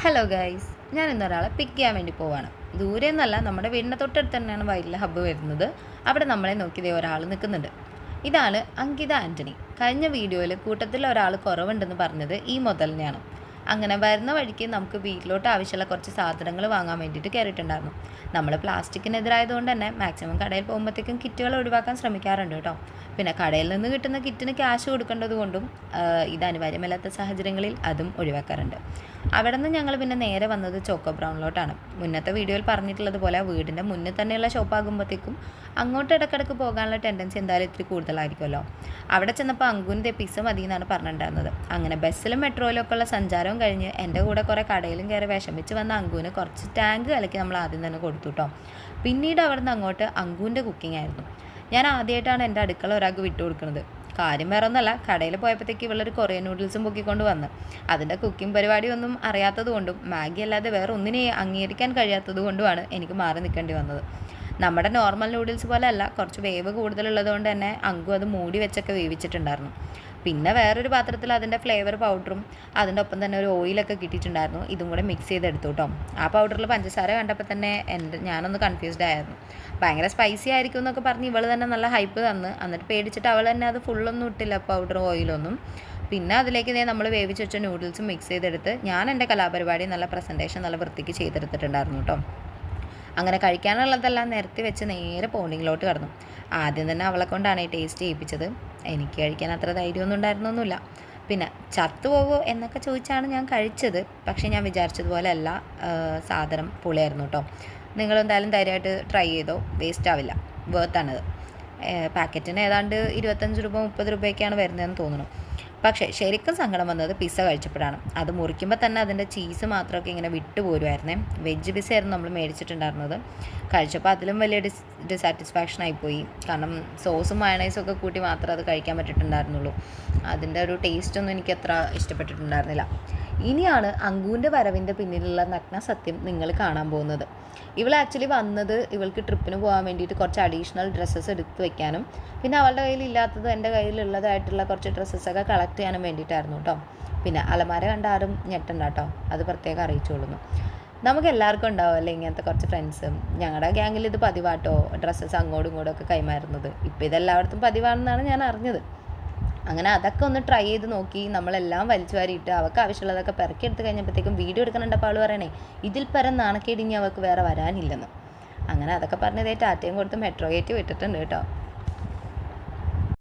Hello guys, ഞാൻ ഇന്നൊരാളെ പിക്ക് ചെയ്യാൻ വേണ്ടി പോവാണ്. ദൂരെ നിന്നല്ല, നമ്മുടെ വീടിൻ്റെ തൊട്ടടുത്ത് തന്നെയാണ് വൈൽഡ് ഹബ്ബ് വരുന്നത്. അവിടെ നമ്മളെ നോക്കിയതേ ഒരാൾ നിൽക്കുന്നുണ്ട്. ഇതാണ് അങ്കിത ആൻ്റണി. കഴിഞ്ഞ വീഡിയോയിൽ കൂട്ടത്തിൽ ഒരാൾ കുറവുണ്ടെന്ന് പറഞ്ഞത് ഈ മുതലിനെയാണ്. അങ്ങനെ വരുന്ന വഴിക്ക് നമുക്ക് വീട്ടിലോട്ട് ആവശ്യമുള്ള കുറച്ച് സാധനങ്ങൾ വാങ്ങാൻ വേണ്ടിയിട്ട് കയറിയിട്ടുണ്ടായിരുന്നു. നമ്മൾ പ്ലാസ്റ്റിക്കിനെതിരായതുകൊണ്ട് തന്നെ മാക്സിമം കടയിൽ പോകുമ്പോഴത്തേക്കും കിറ്റുകൾ ഒഴിവാക്കാൻ ശ്രമിക്കാറുണ്ട് കേട്ടോ. പിന്നെ കടയിൽ നിന്ന് കിട്ടുന്ന കിറ്റിന് ക്യാഷ് കൊടുക്കേണ്ടത് കൊണ്ടും ഇത് അനിവാര്യമല്ലാത്ത സാഹചര്യങ്ങളിൽ അതും ഒഴിവാക്കാറുണ്ട്. അവിടെ നിന്ന് ഞങ്ങൾ പിന്നെ നേരെ വന്നത് ചോക്കോ ബ്രൗണിലോട്ടാണ്. മുന്നത്തെ വീഡിയോയിൽ പറഞ്ഞിട്ടുള്ളത് പോലെ വീടിൻ്റെ മുന്നിൽ തന്നെയുള്ള ഷോപ്പാകുമ്പോഴത്തേക്കും അങ്ങോട്ട് ഇടയ്ക്കിടയ്ക്ക് പോകാനുള്ള ടെൻഡൻസി എന്തായാലും ഇത്തിരി കൂടുതലായിരിക്കുമല്ലോ. അവിടെ ചെന്നപ്പോൾ അങ്കുവിൻ്റെ പിസ്സ മതി എന്നാണ് പറഞ്ഞിട്ടുണ്ടായിരുന്നത്. അങ്ങനെ ബസ്സിലും മെട്രോയിലും ഒക്കെ ഉള്ള സഞ്ചാരവും കഴിഞ്ഞ് എൻ്റെ കൂടെ കുറേ കടയിലും കയറി വിഷമിച്ച് വന്ന അങ്കുവിന് കുറച്ച് ടാങ്ക് കലക്കി നമ്മൾ ആദ്യം തന്നെ കൊടുത്തു കേട്ടോ. പിന്നീട് അവിടെ നിന്ന് അങ്ങോട്ട് അങ്കുവിൻ്റെ കുക്കിംഗ് ആയിരുന്നു. ഞാൻ ആദ്യമായിട്ടാണ് എൻ്റെ അടുക്കള ഒരാൾക്ക് വിട്ടു കൊടുക്കുന്നത്. കാര്യം വേറെ ഒന്നല്ല, കടയിൽ പോയപ്പോഴത്തേക്ക് ഇവളൊരു കൊറിയൻ നൂഡിൽസും പൊക്കിക്കൊണ്ട് വന്ന് അതിൻ്റെ കുക്കിംഗ് പരിപാടിയൊന്നും അറിയാത്തത് കൊണ്ടും മാഗി അല്ലാതെ വേറെ ഒന്നിനെയും അംഗീകരിക്കാൻ കഴിയാത്തത് കൊണ്ടുമാണ് എനിക്ക് മാറി നിൽക്കേണ്ടി വന്നത്. നമ്മുടെ നോർമൽ നൂഡിൽസ് പോലെ അല്ല, കുറച്ച് വേവ് കൂടുതലുള്ളത് കൊണ്ട് തന്നെ അങ്കു അത് മൂടി വെച്ചൊക്കെ വേവിച്ചിട്ടുണ്ടായിരുന്നു. പിന്നെ വേറൊരു പാത്രത്തിൽ അതിൻ്റെ ഫ്ലേവർ പൗഡറും അതിൻ്റെ ഒപ്പം തന്നെ ഒരു ഓയിലൊക്കെ കിട്ടിയിട്ടുണ്ടായിരുന്നു. ഇതും കൂടെ മിക്സ് ചെയ്തെടുത്തു കേട്ടോ. ആ പൗഡറിൽ പഞ്ചസാര കണ്ടപ്പോൾ തന്നെ ഞാനൊന്ന് കൺഫ്യൂസ്ഡ് ആയിരുന്നു. ഭയങ്കര സ്പൈസി ആയിരിക്കും എന്നൊക്കെ പറഞ്ഞ് ഇവൾ തന്നെ നല്ല ഹൈപ്പ് തന്ന്, എന്നിട്ട് പേടിച്ചിട്ട് അവൾ തന്നെ അത് ഫുള്ളൊന്നും ഇട്ടില്ല, പൗഡറും ഓയിലൊന്നും. പിന്നെ അതിലേക്ക് നമ്മൾ വേവിച്ച് വെച്ച നൂഡിൽസും മിക്സ് ചെയ്തെടുത്ത് ഞാൻ എൻ്റെ കലാപരിപാടി നല്ല പ്രസൻറ്റേഷൻ നല്ല വൃത്തിക്ക് ചെയ്തെടുത്തിട്ടുണ്ടായിരുന്നു കേട്ടോ. അങ്ങനെ കഴിക്കാനുള്ളതെല്ലാം നിരത്തി വെച്ച് നേരെ പോണ്ടിങ്ങിലോട്ട് കടന്നു. ആദ്യം തന്നെ അവളെ കൊണ്ടാണ് ഈ ടേസ്റ്റ് ചെയ്യിപ്പിച്ചത്. എനിക്ക് കഴിക്കാൻ അത്ര ധൈര്യമൊന്നും ഉണ്ടായിരുന്നൊന്നുമില്ല. പിന്നെ ചത്തുപോകുമോ എന്നൊക്കെ ചോദിച്ചാണ് ഞാൻ കഴിച്ചത്. പക്ഷേ ഞാൻ വിചാരിച്ചതുപോലെ അല്ല, സാധനം പൊളിയായിരുന്നു കേട്ടോ. നിങ്ങളെന്തായാലും ധൈര്യമായിട്ട് ട്രൈ ചെയ്തോ, വേസ്റ്റ് ആവില്ല, വേർത്താണിത്. പാക്കറ്റിന് ഏതാണ്ട് 25 രൂപ 30 രൂപയൊക്കെയാണ് വരുന്നതെന്ന് തോന്നുന്നു. പക്ഷേ ശരിക്കും സങ്കടം വന്നത് പിസ്സ കഴിച്ചപ്പോഴാണ്. അത് മുറിക്കുമ്പോൾ തന്നെ അതിൻ്റെ ചീസ് മാത്രമൊക്കെ ഇങ്ങനെ വിട്ടു പോരുമായിരുന്നേ. വെജ് പിസ്സ ആയിരുന്നു നമ്മൾ മേടിച്ചിട്ടുണ്ടായിരുന്നത്. കഴിച്ചപ്പോൾ അതിലും വലിയ ഡിസാറ്റിസ്ഫാക്ഷൻ ആയിപ്പോയി. കാരണം സോസും മയണൈസും ഒക്കെ കൂട്ടി മാത്രമേ അത് കഴിക്കാൻ പറ്റിയിട്ടുണ്ടായിരുന്നുള്ളൂ. അതിൻ്റെ ഒരു ടേസ്റ്റൊന്നും എനിക്ക് അത്ര ഇഷ്ടപ്പെട്ടിട്ടുണ്ടായിരുന്നില്ല. ഇനിയാണ് അങ്കുവിൻ്റെ വരവിൻ്റെ പിന്നിലുള്ള നഗ്ന സത്യം നിങ്ങൾ കാണാൻ പോകുന്നത്. ഇവൾ ആക്ച്വലി വന്നത് ഇവൾക്ക് ട്രിപ്പിന് പോകാൻ വേണ്ടിയിട്ട് കുറച്ച് അഡീഷണൽ ഡ്രസ്സസ് എടുത്ത് വെക്കാനും പിന്നെ അവളുടെ കയ്യിലില്ലാത്തത് എൻ്റെ കയ്യിലുള്ളതായിട്ടുള്ള കുറച്ച് ഡ്രസ്സസൊക്കെ കളക്ട് ചെയ്യാനും വേണ്ടിയിട്ടായിരുന്നു കേട്ടോ. പിന്നെ അലമാര കണ്ട ആരും ഞെട്ടണ്ട കേട്ടോ, അത് പ്രത്യേകം അറിയിച്ചോളുന്നു. നമുക്ക് എല്ലാവർക്കും ഉണ്ടാവുമല്ലേ ഇങ്ങനത്തെ കുറച്ച് ഫ്രണ്ട്സും. ഞങ്ങളുടെ ഗ്യാങ്ങിൽ ഇത് പതിവാട്ടോ, ഡ്രസ്സസ് അങ്ങോട്ടും ഇങ്ങോട്ടും ഒക്കെ കൈമാറുന്നത്. ഇപ്പോൾ ഇതെല്ലായിടത്തും പതിവാണെന്നാണ് ഞാൻ അറിഞ്ഞത്. അങ്ങനെ അതൊക്കെ ഒന്ന് ട്രൈ ചെയ്ത് നോക്കി നമ്മളെല്ലാം വലിച്ചു വാരിയിട്ട് അവൾക്ക് ആവശ്യമുള്ളതൊക്കെ പെറുക്കിയെടുത്ത് കഴിഞ്ഞപ്പോഴത്തേക്കും വീഡിയോ എടുക്കണുണ്ടപ്പോൾ ആൾ പറയണേ ഇതിൽ പരം നാണക്കേടിഞ്ഞ് അവൾക്ക് വേറെ വരാനില്ലെന്ന്. അങ്ങനെ അതൊക്കെ പറഞ്ഞതേ ടാറ്റയും കൊടുത്ത് മെട്രോ ഗേറ്റ് വിട്ടിട്ടുണ്ട് കേട്ടോ.